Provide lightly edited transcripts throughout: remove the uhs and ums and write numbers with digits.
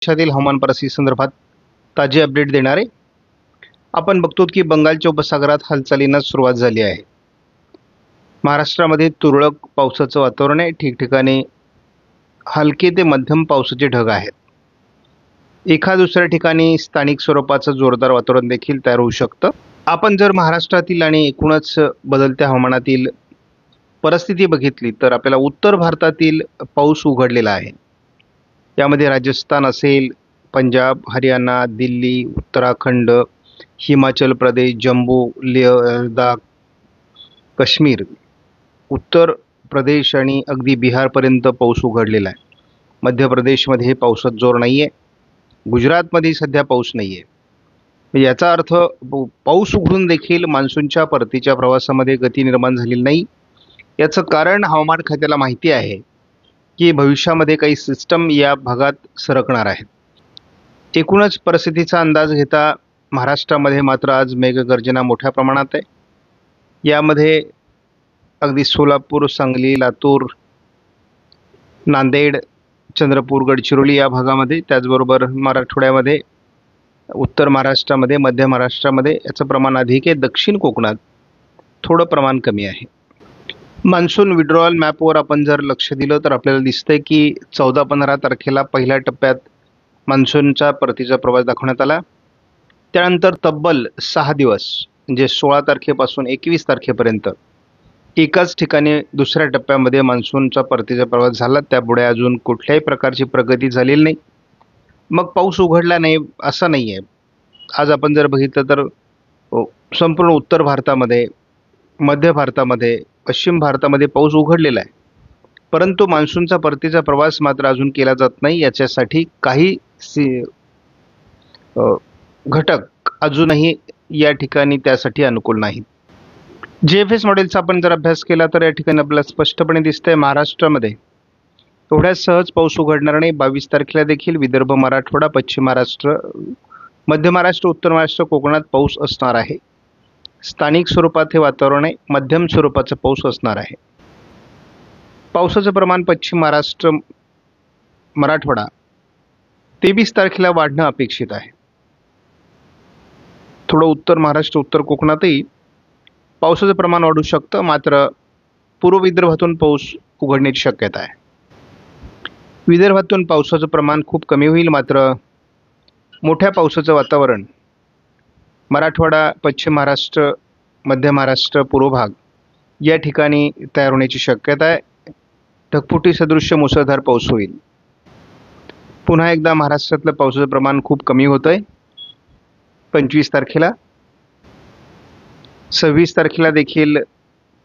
महाराष्ट्रातील हवामान परिस्थिती संदर्भात ताजे अपडेट देणारे आपण बघतो की बंगालच्या उपसागरात हालचालींना सुरुवात झाली आहे। महाराष्ट्रामध्ये तुरळक पावसाचं वातावरण आहे। ठिकठिकाणी हलके ते मध्यम पावसाचे ढग आहेत। एका दुसऱ्या ठिकाणी स्थानिक स्वरूपाचं जोरदार वातावरण देखील तयार होऊ शकतं। आपण जर महाराष्ट्रातील आणि एकूणच बदलत्या हवामानातील परिस्थिती बघितली तर आपल्याला उत्तर भारतातील पाऊस उघडलेला आहे। यामध्ये राजस्थान असेल, पंजाब, हरियाणा, दिल्ली, उत्तराखंड, हिमाचल प्रदेश, जम्मू, लेह, लडाख, काश्मीर, उत्तर प्रदेश आणि अगदी बिहारपर्यंत पाऊस उघडलेला आहे। मध्य प्रदेशमध्ये पावसाचा जोर नाही आहे। गुजरातमध्ये सध्या पाऊस नाही आहे। याचा अर्थ पाऊस उघडून देखील मान्सूनच्या परतीच्या प्रवासामध्ये गती निर्माण झालेली नाही। याचं कारण हवामान खात्याला माहिती आहे की भविष्यामध्ये काही सिस्टम या भागात सरकणार आहेत। एकूणच परिस्थितीचा अंदाज घेता महाराष्ट्रामध्ये मात्र आज मेघगर्जना मोठ्या प्रमाणात आहे। यामध्ये अगदी सोलापूर, सांगली, लातूर, नांदेड, चंद्रपूर, गडचिरोली या भागामध्ये, त्याचबरोबर मराठवाड्यामध्ये, उत्तर महाराष्ट्रामध्ये, मध्य महाराष्ट्रामध्ये याचं प्रमाण अधिक आहे। दक्षिण कोकणात थोडं प्रमाण कमी आहे। मान्सून विड्रॉल मॅपवर आपण जर लक्ष दिलं तर आपल्याला दिसतंय की 14-15 तारखेला पहिल्या टप्प्यात मान्सूनचा परतीचा प्रवास दाखवण्यात आला। त्यानंतर तब्बल 6 दिवस म्हणजे 16 तारखेपासून 21 तारखेपर्यंत एकाच ठिकाणी दुसऱ्या टप्प्यामध्ये मान्सूनचा परतीचा प्रवास झाला। त्यापुढे अजून कुठल्याही प्रकारची प्रगती झालेली नाही। मग पाऊस उघडला नाही असं नाही आहे। आज आपण जर बघितलं तर संपूर्ण उत्तर भारतामध्ये, मध्य भारतामध्ये, पश्चिम भारतामध्ये पाऊस उघडलेला आहे, परंतु मान्सूनचा परतीचा प्रवास मात्र अजून केला जात नाही। याच्यासाठी काही घटक अजूनही या ठिकाणी त्यासाठी अनुकूल नाहीत। GFS मॉडेलचा आपण जर अभ्यास केला तर या ठिकाणी आपल्याला स्पष्टपणे दिसतंय महाराष्ट्रामध्ये एवढ्या सहज पाऊस उघडणार नाही। 22 तारखेला देखील विदर्भ, मराठवाडा, पश्चिम महाराष्ट्र, मध्य महाराष्ट्र, उत्तर महाराष्ट्र, कोकणात पाऊस असणार आहे। स्थानिक स्वरूपात हे वातावरण आहे। मध्यम स्वरूपाचा पाऊस असणार आहे। पावसाचं प्रमाण पश्चिम महाराष्ट्र, मराठवाडा 23 तारखेला वाढणं अपेक्षित आहे। थोडं उत्तर महाराष्ट्र, उत्तर कोकणातही पावसाचं प्रमाण वाढू शकतं, मात्र पूर्व विदर्भातून पाऊस उघडण्याची शक्यता आहे। विदर्भातून पावसाचं प्रमाण खूप कमी होईल, मात्र मोठ्या पावसाचं वातावरण मराठवाडा, पश्चिम महाराष्ट्र, मध्य महाराष्ट्र, पूर्व भाग या ठिकाणी तयार होण्याची शक्यता आहे। ढगफुटी सदृश्य मुसळधार पाऊस होईल। पुन्हा एकदा महाराष्ट्रातलं पावसाचं प्रमाण खूप कमी होत आहे। 25 तारखेला, 26 तारखेला देखील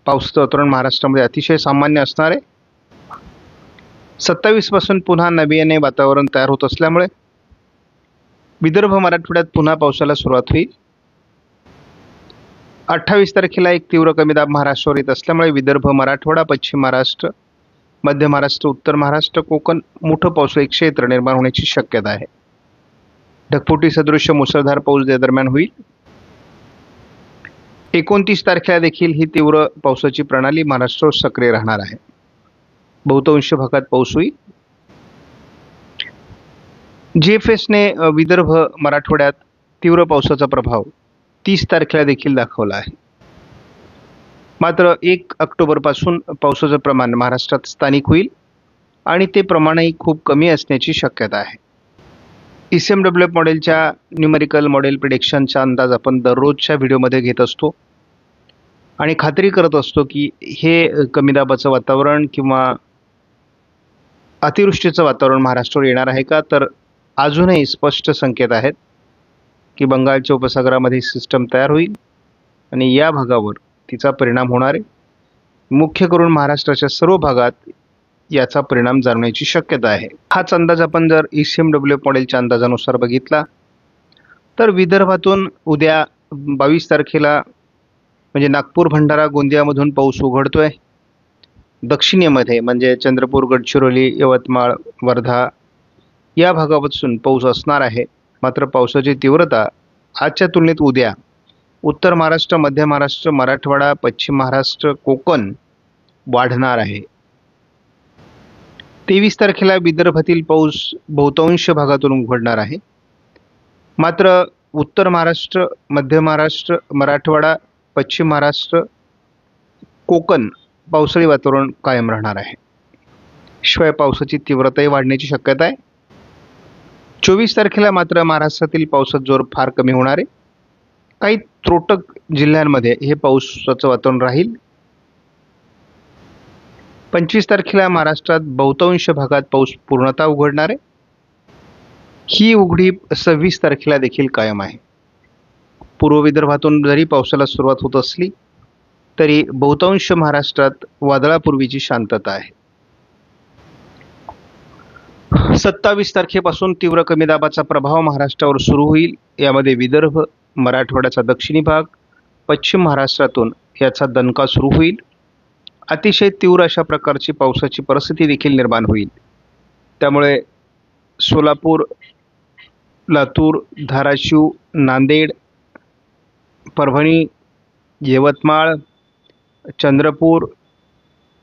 पावसाचं वातावरण महाराष्ट्रामध्ये अतिशय सामान्य असणार आहे। 27 पासून पुन्हा नव्याने वातावरण तयार होत असल्यामुळे विदर्भ, मराठवाड्यात पुन्हा पावसाला सुरुवात होईल। 28 तारखेला एक तीव्र कमी दाब महाराष्ट्रावर येत असल्यामुळे विदर्भ, मराठवाडा, पश्चिम महाराष्ट्र, मध्य महाराष्ट्र, उत्तर महाराष्ट्र, कोकण मोठं पावसाळी क्षेत्र निर्माण होण्याची शक्यता आहे। ढगफुटी सदृश्य मुसळधार पाऊस या दरम्यान होईल। 29 तारखेला देखील ही तीव्र पावसाची प्रणाली महाराष्ट्रावर सक्रिय राहणार आहे। बहुतांश भागात पाऊस होईल। GFSने विदर्भ, मराठवाड्यात तीव्र पावसाचा प्रभाव 30 तारखेला देखील दाखवला आहे। मात्र 1 ऑक्टोबरपासून पावसाचं प्रमाण महाराष्ट्रात स्थानिक होईल आणि ते प्रमाणही खूप कमी असण्याची शक्यता आहे। ECMWF मॉडेलच्या न्यूमेरिकल मॉडेल प्रिडिक्शनचा अंदाज आपण दररोजच्या व्हिडिओमध्ये घेत असतो आणि खात्री करत असतो की हे कमी दाबाचं वातावरण किंवा अतिवृष्टीचं वातावरण महाराष्ट्रावर येणार आहे का, तर अजूनही स्पष्ट संकेत आहेत की बंगालच्या उपसागरामध्ये सिस्टम तयार होईल आणि या भागावर तिचा परिणाम होणार आहे। मुख्य करून महाराष्ट्राच्या सर्व भागात याचा परिणाम जाणवण्याची शक्यता आहे। हाच अंदाज आपण जर ECMWF मॉडेलच्या अंदाजानुसार बघितला तर विदर्भातून उद्या 22 तारखेला म्हणजे नागपूर, भंडारा, गोंदियामधून पाऊस उघडतोय। दक्षिणेमध्ये म्हणजे चंद्रपूर, गडचिरोली, यवतमाळ, वर्धा या भागापासून पाऊस असणार आहे। मात्र पावसाची तीव्रता आजच्या तुलनेत उद्या उत्तर महाराष्ट्र, मध्य महाराष्ट्र, मराठवाडा, पश्चिम महाराष्ट्र, कोकण वाढणार आहे। 23 तारखेला विदर्भातील पाऊस बहुतांश भागातून उघडणार आहे. मात्र उत्तर महाराष्ट्र, मध्य महाराष्ट्र, मराठवाडा, पश्चिम महाराष्ट्र, कोकण पावसाळी वातावरण कायम राहणार आहे. शिवाय पावसाची तीव्रताही वाढण्याची शक्यता आहे. 24 तारखेला मात्र महाराष्ट्रातील पावसाचा जोर फार कमी होणार आहे. काही त्रोटक जिल्ह्यांमध्ये हे पावसाचं वातावरण राहील. 25 तारखेला महाराष्ट्रात बहुतांश भागात पाऊस पूर्णतः उघडणार आहे. ही उघडीप 26 तारखेला देखील कायम आहे. पूर्व विदर्भातून जरी पावसाला सुरुवात होत असली तरी बहुतांश महाराष्ट्रात वादळापूर्वीची शांतता आहे. 27 तारखेपासून तीव्र कमी दाबाचा प्रभाव महाराष्ट्रावर सुरू होईल. यामध्ये विदर्भ, मराठवाड्याचा दक्षिणी भाग, पश्चिम महाराष्ट्रातून याचा दणका सुरू होईल. अतिशय तीव्र अशा प्रकारची पावसाची परिस्थिती देखील निर्माण होईल. त्यामुळे सोलापूर, लातूर, धाराशिव, नांदेड, परभणी, यवतमाळ, चंद्रपूर,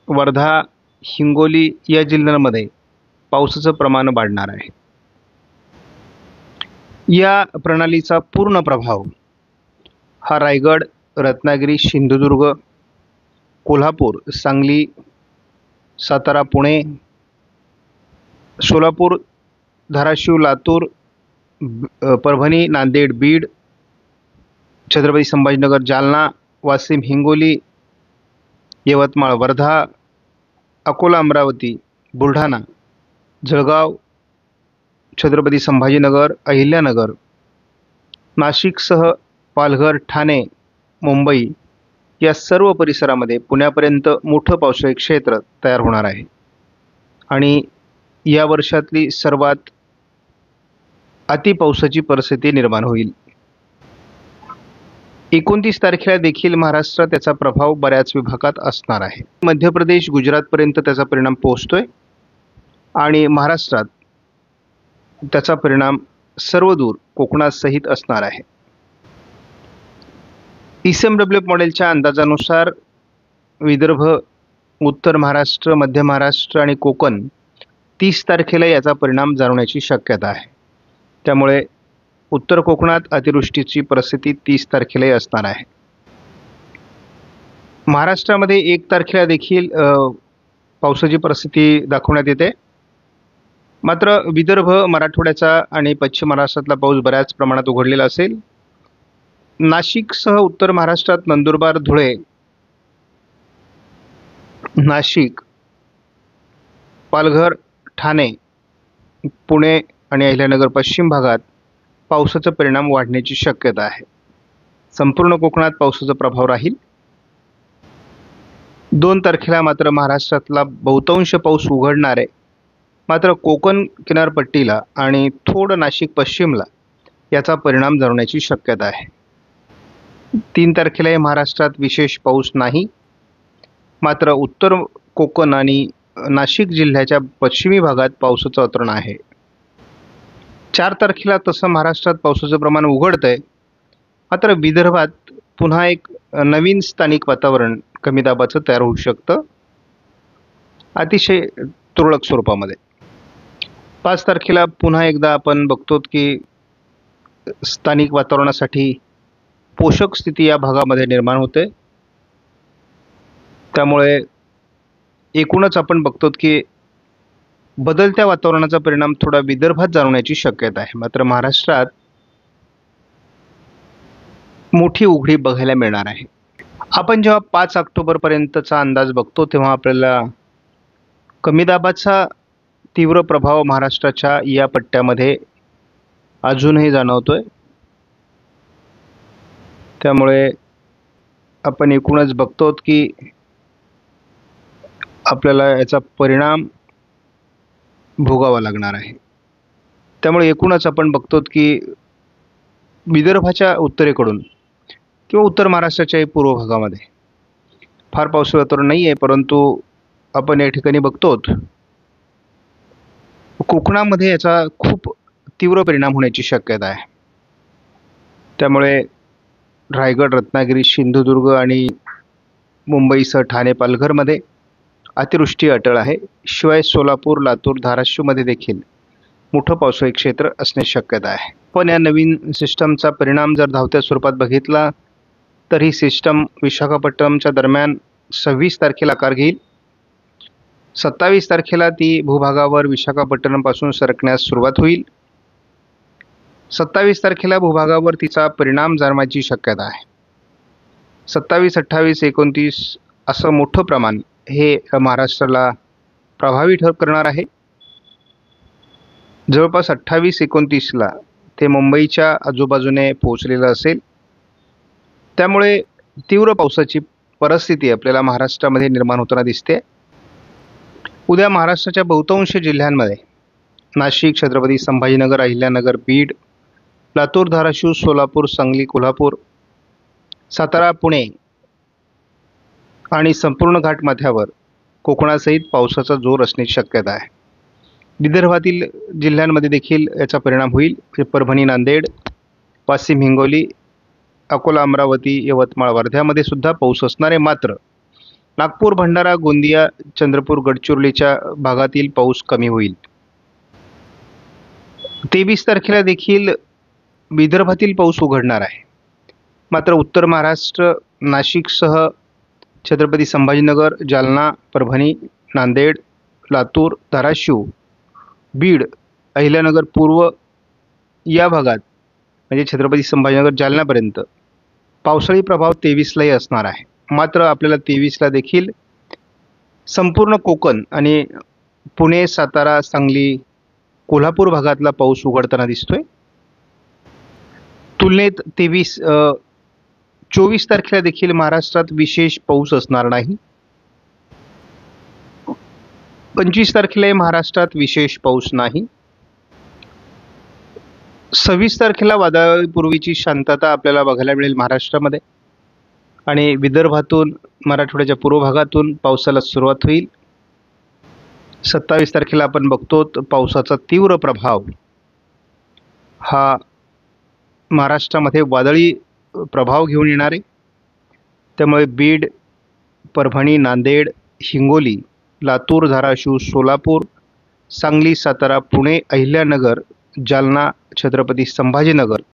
वर्धा, हिंगोली या जिल्ह्यांमध्ये पावसाचं प्रमाण वाढणार आहे. या प्रणालीचा पूर्ण प्रभाव हा रायगड, रत्नागिरी, सिंधुदुर्ग, कोल्हापूर, सांगली, सातारा, पुणे, सोलापूर, धाराशिव, लातूर, परभणी, नांदेड, बीड, छत्रपती संभाजीनगर, जालना, वाशिम, हिंगोली, यवतमाळ, वर्धा, अकोला, अमरावती, बुलढाणा, जळगाव, छत्रपती संभाजीनगर, अहिल्यानगर, नाशिकसह पालघर, ठाणे, मुंबई या सर्व परिसरामध्ये पुण्यापर्यंत मोठं पावसाळी क्षेत्र तयार होणार आहे. आणि या वर्षातली सर्वात अतिपावसाची परिस्थिती निर्माण होईल. 29 तारखेला देखील महाराष्ट्रात त्याचा प्रभाव बऱ्याच विभागात असणार आहे. मध्य प्रदेश, गुजरातपर्यंत त्याचा परिणाम पोहोचतोय आणि महाराष्ट्रात त्याचा परिणाम सर्वदूर कोकणासहित असणार आहे. ECMWF मॉडेलच्या अंदाजानुसार विदर्भ, उत्तर महाराष्ट्र, मध्य महाराष्ट्र आणि कोकण 30 तारखेला याचा परिणाम जाणवण्याची शक्यता आहे. त्यामुळे उत्तर कोकणात अतिवृष्टीची परिस्थिती 30 तारखेलाही असणार आहे. महाराष्ट्रामध्ये 1 तारखेला देखील पावसाची परिस्थिती दाखवण्यात येते. मात्र विदर्भ, मराठवाड्याचा आणि पश्चिम महाराष्ट्रातला पाऊस बऱ्याच प्रमाणात उघडलेला असेल. नाशिकसह उत्तर महाराष्ट्रात नंदुरबार, धुळे, नाशिक, पालघर, ठाणे, पुणे आणि अहिल्यानगर पश्चिम भागात पावसाचा परिणाम वाढण्याची शक्यता आहे. संपूर्ण कोकणात पावसाचा प्रभाव राहील. 2 तारखेला मात्र महाराष्ट्रातला बहुतांश पाऊस उघडणार आहे. मात्र कोकण किनारपट्टीला आणि थोडं नाशिक पश्चिमला याचा परिणाम जाणवण्याची शक्यता आहे. 3 तारखेलाही महाराष्ट्रात विशेष पाऊस नाही. मात्र उत्तर कोकण आणि नाशिक जिल्ह्याच्या पश्चिमी भागात पावसाचं वातावरण आहे. 4 तारखेला तसं महाराष्ट्रात पावसाचं प्रमाण उघडतंय. मात्र विदर्भात पुन्हा एक नवीन स्थानिक वातावरण कमी दाबाचं तयार होऊ शकतं, अतिशय तुरळक स्वरूपामध्ये. 5 तारखेला पुन्हा एकदा आपण बघतो की स्थानिक वातावरणासाठी पोषक स्थिती या भागामध्ये निर्माण होते. त्यामुळे एकूणच आपण बघतो की बदलत्या वातावरणाचा परिणाम थोडा विदर्भात जाणवण्याची शक्यता आहे. मात्र महाराष्ट्रात मोठी उघडी बघायला मिळणार आहे. आपण जेव्हा 5 ऑक्टोबरपर्यंतचा अंदाज बघतो तेव्हा आपल्याला कमी दाबाचा तीव्र प्रभाव महाराष्ट्राच्या या पट्ट्यामध्ये अजूनही जाणवतोय. त्यामुळे आपण एकूणच बघतो की आपल्याला याचा परिणाम भोगावा लागणार आहे. त्यामुळे एकूणच आपण बघतो की विदर्भाच्या उत्तरेकडून किंवा उत्तर महाराष्ट्राच्याही पूर्व भागामध्ये फार पावसाळी वातावरण नाही आहे. परंतु आपण या ठिकाणी बघतो कोकणामध्ये याचा खूप तीव्र परिणाम होण्याची शक्यता आहे. त्यामुळे रायगड, रत्नागिरी, सिंधुदुर्ग आणि मुंबईसह ठाणे, पालघरमध्ये अतिवृष्टी अटळ आहे. शिवाय सोलापूर, लातूर, धाराशिवमध्ये देखील मोठं पावसाळी क्षेत्र असण्याची शक्यता आहे. पण या नवीन सिस्टमचा परिणाम जर धावत्या स्वरूपात बघितला तर ही सिस्टम विशाखापट्टणमच्या दरम्यान 26 तारखेला आकार घेईल. 27 तारखेला ती भूभागावर विशाखापट्टणमपासून सरकण्यास सुरुवात होईल. 27 तारखेला भूभागावर तिचा परिणाम जाणवायची शक्यता आहे. 27, 28, 29 असं मोठं प्रमाण हे महाराष्ट्राला प्रभावी करणार आहे. जवळपास 28-29ला ते मुंबईच्या आजूबाजूने पोहोचलेलं असेल. त्यामुळे तीव्र पावसाची परिस्थिती आपल्याला महाराष्ट्रामध्ये निर्माण होताना दिसते. उद्या महाराष्ट्राच्या बहुतांश जिल्ह्यांमध्ये नाशिक, छत्रपती संभाजीनगर, अहिल्यानगर, बीड, लातूर, धाराशिव, सोलापूर, सांगली, कोल्हापूर, सातारा, पुणे आणि संपूर्ण घाटमाथ्यावर कोकणासहित पावसाचा जोर असण्याची शक्यता आहे. विदर्भातील जिल्ह्यांमध्ये देखील याचा परिणाम होईल. परभणी, नांदेड, वाशिम, हिंगोली, अकोला, अमरावती, यवतमाळ, वर्ध्यामध्ये सुद्धा पाऊस असणार आहे. मात्र नागपूर, भंडारा, गोंदिया, चंद्रपूर, गडचिरोलीच्या भागातील पाऊस कमी होईल. 23 तारखेला देखील विदर्भातील पाऊस उघडणार आहे. मात्र उत्तर महाराष्ट्र, नाशिकसह छत्रपती संभाजीनगर, जालना, परभणी, नांदेड, लातूर, धाराशिव, बीड, अहिल्यानगर पूर्व या भागात म्हणजे छत्रपती संभाजीनगर, जालन्यापर्यंत पावसाळी प्रभाव 23लाही असणार आहे. मात्र आपल्याला 23ला देखील संपूर्ण कोकण आणि पुणे, सातारा, सांगली, कोल्हापूर भागातला पाऊस उघडताना दिसतोय. तुलनेत 24 तारखेला देखील महाराष्ट्रात विशेष पाऊस असणार नाही. 25 तारखेला महाराष्ट्रात विशेष पाऊस नाही. 26 तारखेला वादळपूर्वीची शांतता आपल्याला बघायला मिळेल महाराष्ट्रामध्ये आणि विदर्भातून मराठवाड्याच्या पूर्व भागातून पावसाला सुरुवात होईल. 27 तारखेला आपण बघतो पावसाचा तीव्र प्रभाव हा महाराष्ट्रामध्ये वादळी प्रभाव घेऊन येणार आहे. त्यामुळे बीड, परभणी, नांदेड, हिंगोली, लातूर, धाराशिव, सोलापूर, सांगली, सातारा, पुणे, अहिल्यानगर, जालना, छत्रपती संभाजीनगर